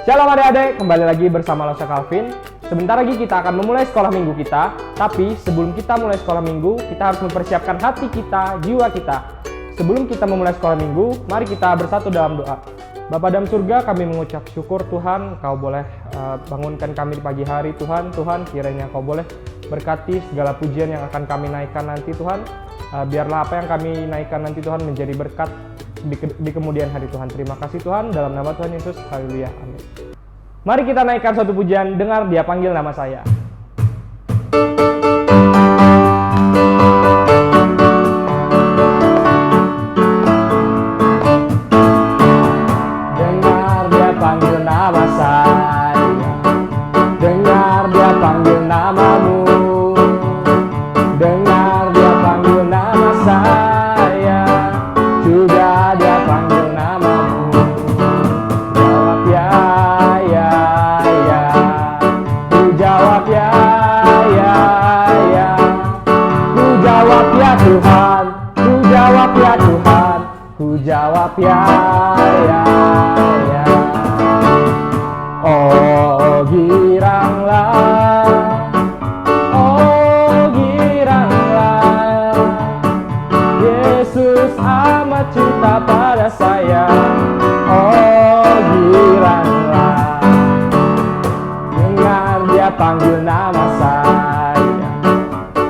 Shalom adik-adik, kembali lagi bersama Losa Calvin. Sebentar lagi kita akan memulai sekolah minggu kita. Tapi sebelum kita mulai sekolah minggu, kita harus mempersiapkan hati kita, jiwa kita. Sebelum kita memulai sekolah minggu, mari kita bersatu dalam doa. Bapa dalam surga, kami mengucap syukur Tuhan, Kau boleh bangunkan kami di pagi hari Tuhan. Tuhan, kiranya Kau boleh berkati segala pujian yang akan kami naikkan nanti Tuhan. Biarlah apa yang kami naikkan nanti Tuhan menjadi berkat di kemudian hari Tuhan. Terima kasih Tuhan, dalam nama Tuhan Yesus, haleluya, amin. Mari kita naikkan satu pujian, dengar Dia panggil nama saya. Dengar Dia panggil nama saya, dengar Dia panggil namamu, dengar Dia panggil nama saya, juga Dia panggil namamu. Jawab ya, ku jawab ya, ku jawab ya Tuhan, ku jawab ya Tuhan, ku jawab ya. Oh giranglah, oh giranglah, Yesus amat cinta pada saya. Oh giranglah, dengar Dia panggil nama saya,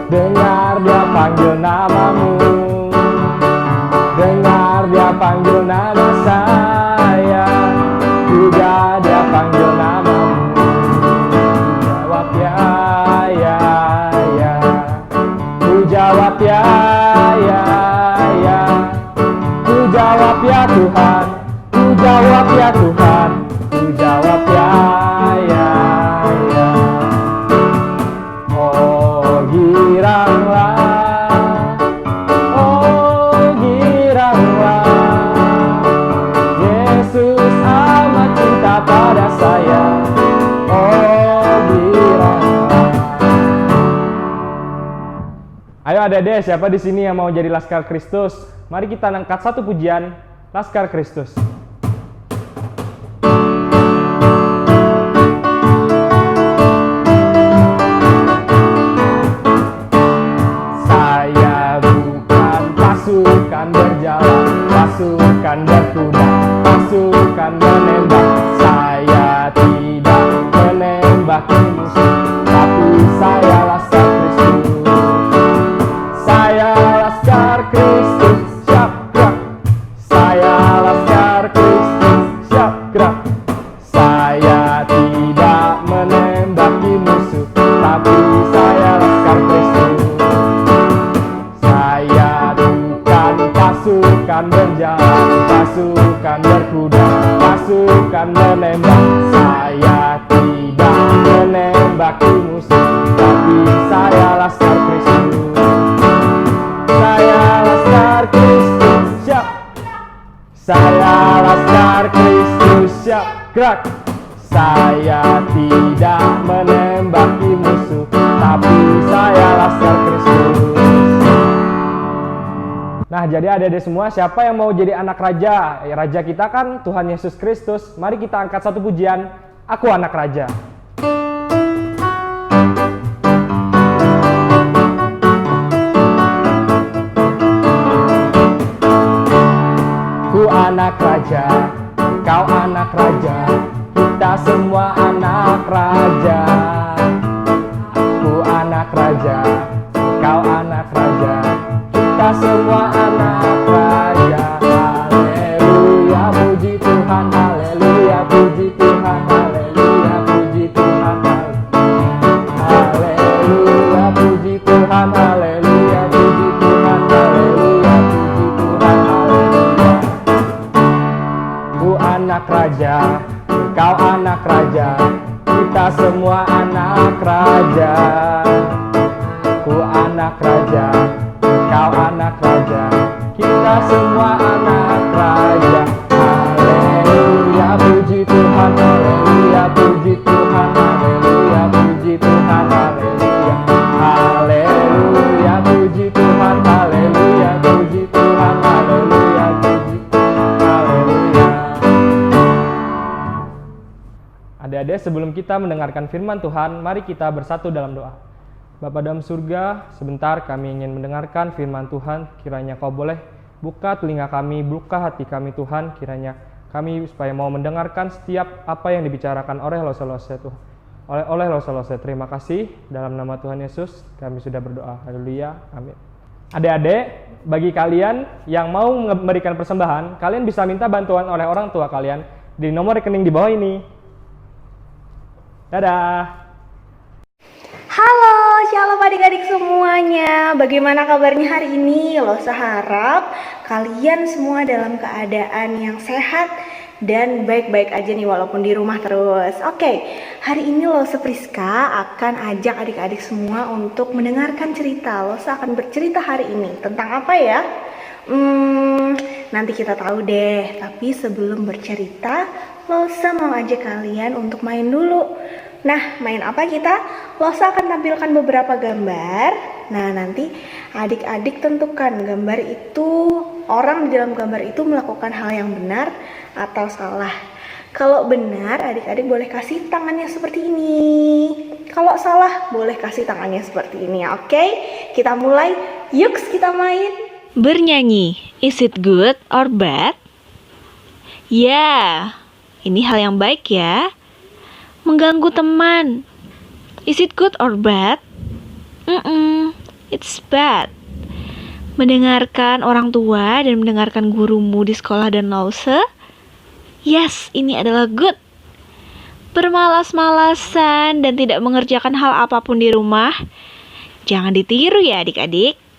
dengar Dia panggil namamu, dengar Dia panggil nama saya, juga Dia panggil namamu. Jawab ya, ku jawab ya, ku jawab ya Tuhan, ku jawab ya Tuhan, ku jawab ya. Oh giranglah, oh giranglah, Yesus amat cinta pada saya. Oh giranglah. Ayo adik-adik, siapa di sini yang mau jadi Laskar Kristus? Mari kita angkat satu pujian, Laskar Kristus. Saya bukan pasukan berjalan, pasukan berkuda, pasukan menembak. Saya tidak menembak musuh, tapi saya Laskar Kristus. Saya Laskar Kristus, siap gerak. Saya Laskar Kristus, siap gerak. Saya tidak menembaki musuh, tapi saya Laskar Kristus. Saya bukan pasukan berjalan, pasukan berkuda, pasukan menembak. Saya tidak menembaki musuh, tapi saya Laskar Kristus. Saya Laskar Kristus, siap. Saya Laskar Kristus, siap gerak. Saya tidak menembaki musuh, tapi saya Laskar Kristus. Nah, jadi adik-adik semua, siapa yang mau jadi anak raja? Raja kita kan Tuhan Yesus Kristus. Mari kita angkat satu pujian, Aku Anak Raja. Ku anak raja, kau anak raja, kita semua anak raja. Ku anak raja, kau anak raja, kita semua anak raja. Haleluya, puji Tuhan, haleluya, puji Tuhan, haleluya, puji Tuhan, haleluya, puji Tuhan, haleluya, puji Tuhan, haleluya, puji Tuhan, haleluya. Ku anak raja, kau anak raja, kita semua anak raja. Ku anak raja, kau anak raja, kita semua anak raja. Haleluya, puji Tuhan, haleluya, puji Tuhan, haleluya, puji Tuhan, haleluya. Haleluya, puji Tuhan, haleluya, puji Tuhan, haleluya, puji Tuhan, haleluya. Adik-adik, sebelum kita mendengarkan firman Tuhan, mari kita bersatu dalam doa. Bapa dalam surga, sebentar kami ingin mendengarkan firman Tuhan. Kiranya Kau boleh buka telinga kami, buka hati kami Tuhan. Kiranya kami supaya mau mendengarkan setiap apa yang dibicarakan oleh Lose-Lose Tuhan. Oleh Lose-Lose. Terima kasih. Dalam nama Tuhan Yesus kami sudah berdoa. Haleluya. Amin. Adik-adik, bagi kalian yang mau memberikan persembahan, kalian bisa minta bantuan oleh orang tua kalian di nomor rekening di bawah ini. Dadah. Halo, shalom adik-adik semuanya. Bagaimana kabarnya hari ini? Lose harap kalian semua dalam keadaan yang sehat dan baik-baik aja nih walaupun di rumah terus. Oke, hari ini Lose Priska akan ajak adik-adik semua untuk mendengarkan cerita. Lose akan bercerita hari ini tentang apa ya? Nanti kita tahu deh. Tapi sebelum bercerita, Lose mau ajak kalian untuk main dulu. Nah, main apa kita? Lose akan tampilkan beberapa gambar. Nah, nanti adik-adik tentukan gambar itu, orang di dalam gambar itu melakukan hal yang benar atau salah. Kalau benar, adik-adik boleh kasih tangannya seperti ini. Kalau salah, boleh kasih tangannya seperti ini. Oke, kita mulai. Yuk, kita main. Bernyanyi, is it good or bad? Ya, ini hal yang baik ya. Mengganggu teman, is it good or bad? It's bad. Mendengarkan orang tua dan mendengarkan gurumu di sekolah dan Lose? Yes, ini adalah good. Bermalas-malasan dan tidak mengerjakan hal apapun di rumah? Jangan ditiru ya adik-adik.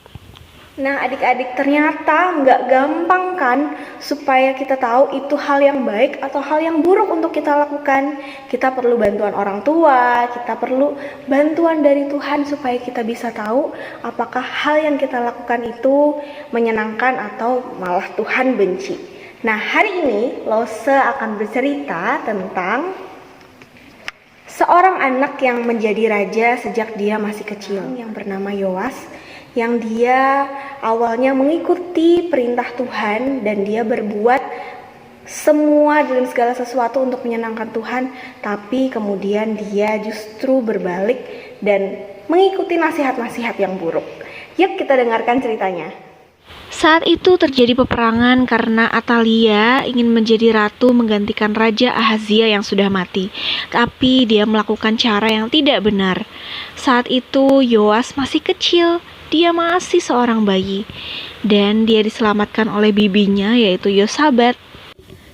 Nah adik-adik, ternyata nggak gampang kan supaya kita tahu itu hal yang baik atau hal yang buruk untuk kita lakukan. Kita perlu bantuan orang tua, kita perlu bantuan dari Tuhan supaya kita bisa tahu apakah hal yang kita lakukan itu menyenangkan atau malah Tuhan benci. Nah hari ini Lose akan bercerita tentang seorang anak yang menjadi raja sejak dia masih kecil yang bernama Yoas, yang dia awalnya mengikuti perintah Tuhan dan dia berbuat semua dan segala sesuatu untuk menyenangkan Tuhan, tapi kemudian dia justru berbalik dan mengikuti nasihat-nasihat yang buruk. Yuk kita dengarkan ceritanya. Saat itu terjadi peperangan karena Atalia ingin menjadi ratu menggantikan Raja Ahazia yang sudah mati. Tapi dia melakukan cara yang tidak benar. Saat itu Yoas masih kecil, dia masih seorang bayi. Dan dia diselamatkan oleh bibinya yaitu Yosabat.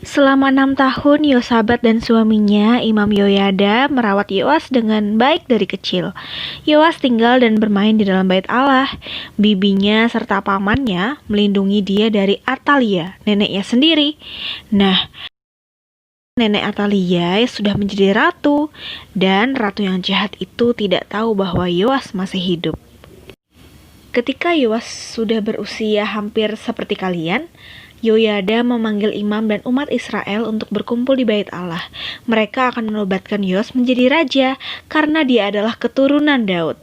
Selama 6 tahun, Yosabat dan suaminya, Imam Yoyada, merawat Yoas dengan baik dari kecil. Yoas tinggal dan bermain di dalam bait Allah. Bibinya serta pamannya melindungi dia dari Atalia, neneknya sendiri. Nah, nenek Atalia sudah menjadi ratu, dan ratu yang jahat itu tidak tahu bahwa Yoas masih hidup. Ketika Yoas sudah berusia hampir seperti kalian, Yoyada memanggil imam dan umat Israel untuk berkumpul di bait Allah. Mereka akan menobatkan Yoas menjadi raja karena dia adalah keturunan Daud.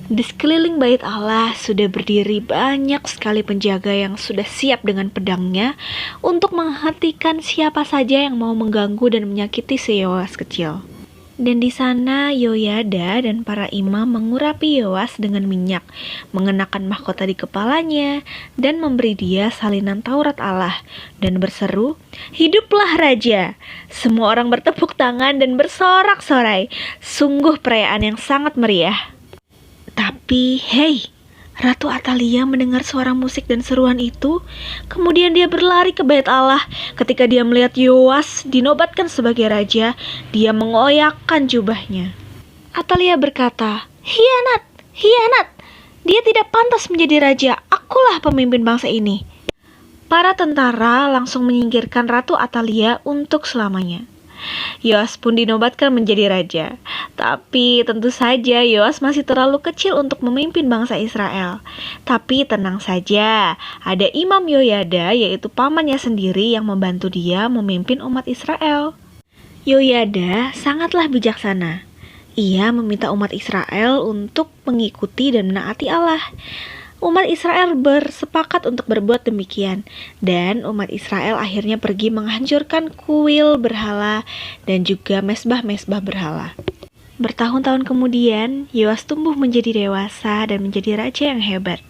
Di sekeliling bait Allah sudah berdiri banyak sekali penjaga yang sudah siap dengan pedangnya untuk menghentikan siapa saja yang mau mengganggu dan menyakiti si Yoas kecil. Dan di sana Yoyada dan para imam mengurapi Yoas dengan minyak, mengenakan mahkota di kepalanya, dan memberi dia salinan Taurat Allah, dan berseru, "Hiduplah Raja!" Semua orang bertepuk tangan dan bersorak-sorai. Sungguh perayaan yang sangat meriah. Tapi, hei, Ratu Atalia mendengar suara musik dan seruan itu. Kemudian dia berlari ke bait Allah. Ketika dia melihat Yoas dinobatkan sebagai raja, dia mengoyakkan jubahnya. Atalia berkata, "Hianat, hianat! Dia tidak pantas menjadi raja. Akulah pemimpin bangsa ini." Para tentara langsung menyingkirkan Ratu Atalia untuk selamanya. Yoas pun dinobatkan menjadi raja. Tapi tentu saja Yoas masih terlalu kecil untuk memimpin bangsa Israel. Tapi tenang saja, ada Imam Yoyada yaitu pamannya sendiri yang membantu dia memimpin umat Israel. Yoyada sangatlah bijaksana. Ia meminta umat Israel untuk mengikuti dan menaati Allah. Umat Israel bersepakat untuk berbuat demikian, dan umat Israel akhirnya pergi menghancurkan kuil berhala dan juga mesbah-mesbah berhala. Bertahun-tahun kemudian, Yoas tumbuh menjadi dewasa dan menjadi raja yang hebat.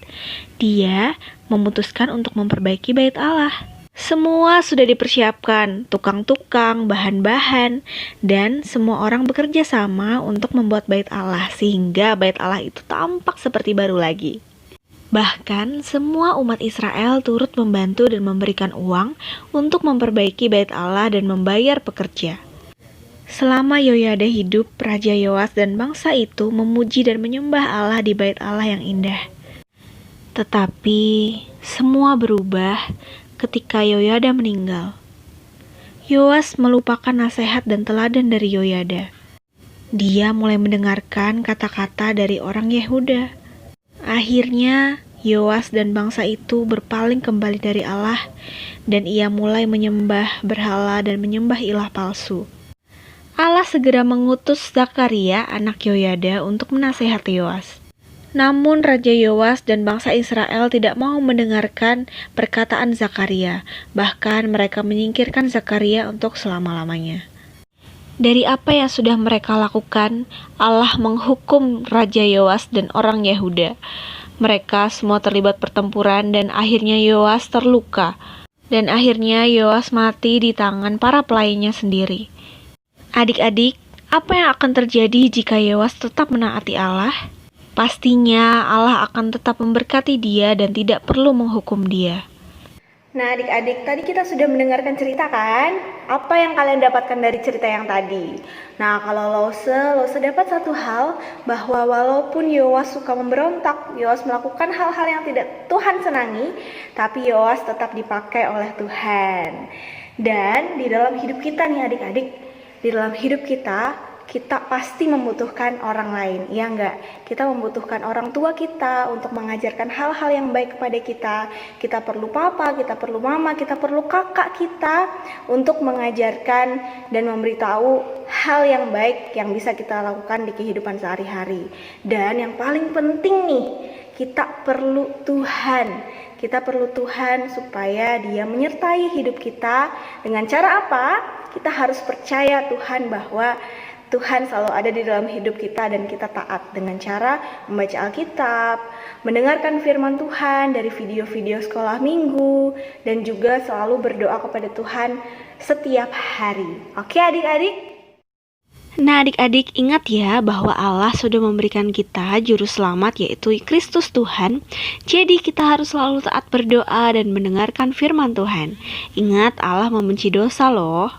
Dia memutuskan untuk memperbaiki bait Allah. Semua sudah dipersiapkan, tukang-tukang, bahan-bahan, dan semua orang bekerja sama untuk membuat bait Allah sehingga bait Allah itu tampak seperti baru lagi. Bahkan semua umat Israel turut membantu dan memberikan uang untuk memperbaiki bait Allah dan membayar pekerja. Selama Yoyada hidup, Raja Yoas dan bangsa itu memuji dan menyembah Allah di bait Allah yang indah. Tetapi semua berubah ketika Yoyada meninggal. Yoas melupakan nasihat dan teladan dari Yoyada. Dia mulai mendengarkan kata-kata dari orang Yehuda. Akhirnya, Yoas dan bangsa itu berpaling kembali dari Allah, dan ia mulai menyembah berhala dan menyembah ilah palsu. Allah segera mengutus Zakaria, anak Yoyada, untuk menasehati Yoas. Namun Raja Yoas dan bangsa Israel tidak mau mendengarkan perkataan Zakaria, bahkan mereka menyingkirkan Zakaria untuk selama-lamanya. Dari apa yang sudah mereka lakukan, Allah menghukum Raja Yoas dan orang Yehuda. Mereka semua terlibat pertempuran dan akhirnya Yoas terluka. Dan akhirnya Yoas mati di tangan para pelayannya sendiri. Adik-adik, apa yang akan terjadi jika Yoas tetap menaati Allah? Pastinya Allah akan tetap memberkati dia dan tidak perlu menghukum dia. Nah adik-adik, tadi kita sudah mendengarkan cerita kan? Apa yang kalian dapatkan dari cerita yang tadi? Nah kalau Lause dapat satu hal, bahwa walaupun Yoas suka memberontak, Yoas melakukan hal-hal yang tidak Tuhan senangi, tapi Yoas tetap dipakai oleh Tuhan. Dan di dalam hidup kita nih adik-adik, di dalam hidup kita pasti membutuhkan orang lain, ya enggak? Kita membutuhkan orang tua kita untuk mengajarkan hal-hal yang baik kepada kita. Kita perlu papa, kita perlu mama, kita perlu kakak kita untuk mengajarkan dan memberitahu hal yang baik yang bisa kita lakukan di kehidupan sehari-hari. Dan yang paling penting nih, kita perlu Tuhan. Kita perlu Tuhan supaya Dia menyertai hidup kita. Dengan cara apa? Kita harus percaya Tuhan bahwa Tuhan selalu ada di dalam hidup kita dan kita taat dengan cara membaca Alkitab, mendengarkan firman Tuhan dari video-video sekolah minggu, dan juga selalu berdoa kepada Tuhan setiap hari. Oke adik-adik? Nah adik-adik ingat ya bahwa Allah sudah memberikan kita juru selamat yaitu Kristus Tuhan. Jadi kita harus selalu taat berdoa dan mendengarkan firman Tuhan. Ingat Allah membenci dosa loh.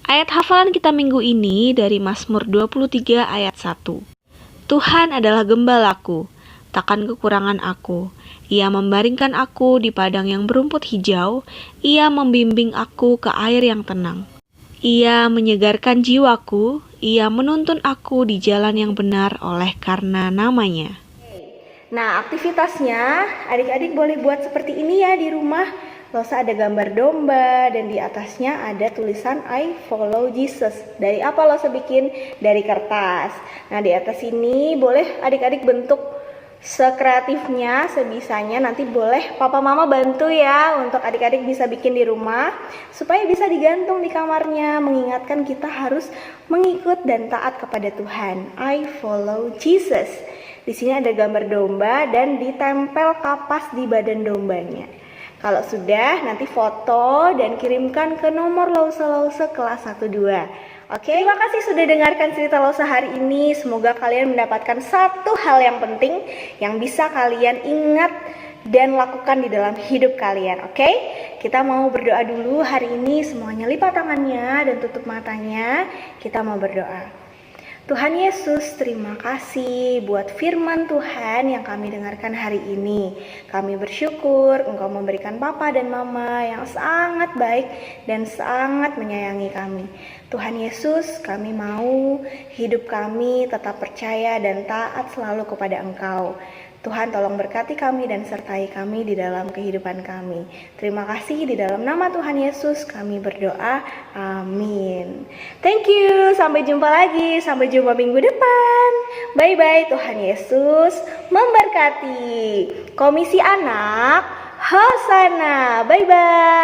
Ayat hafalan kita minggu ini dari Mazmur 23 ayat 1. Tuhan adalah gembalaku, takkan kekurangan aku. Ia membaringkan aku di padang yang berumput hijau, Ia membimbing aku ke air yang tenang. Ia menyegarkan jiwaku, Ia menuntun aku di jalan yang benar oleh karena namanya. Nah aktivitasnya adik-adik boleh buat seperti ini ya di rumah. Losa ada gambar domba dan di atasnya ada tulisan I follow Jesus. Dari apa Losa bikin? Dari kertas. Nah di atas ini boleh adik-adik bentuk sekreatifnya, sebisanya. Nanti boleh papa mama bantu ya untuk adik-adik bisa bikin di rumah supaya bisa digantung di kamarnya, mengingatkan kita harus mengikut dan taat kepada Tuhan. I follow Jesus. Di sini ada gambar domba dan ditempel kapas di badan dombanya. Kalau sudah, nanti foto dan kirimkan ke nomor Lause kelas 1-2. Oke, terima kasih sudah dengarkan cerita Lause hari ini. Semoga kalian mendapatkan satu hal yang penting yang bisa kalian ingat dan lakukan di dalam hidup kalian. Oke, kita mau berdoa dulu hari ini. Semuanya lipat tangannya dan tutup matanya. Kita mau berdoa. Tuhan Yesus, terima kasih buat firman Tuhan yang kami dengarkan hari ini. Kami bersyukur Engkau memberikan Papa dan Mama yang sangat baik dan sangat menyayangi kami. Tuhan Yesus, kami mau hidup kami tetap percaya dan taat selalu kepada Engkau. Tuhan tolong berkati kami dan sertai kami di dalam kehidupan kami. Terima kasih, di dalam nama Tuhan Yesus kami berdoa. Amin. Thank you. Sampai jumpa lagi. Sampai jumpa minggu depan. Bye-bye. Tuhan Yesus memberkati. Komisi Anak, Hosana. Bye-bye.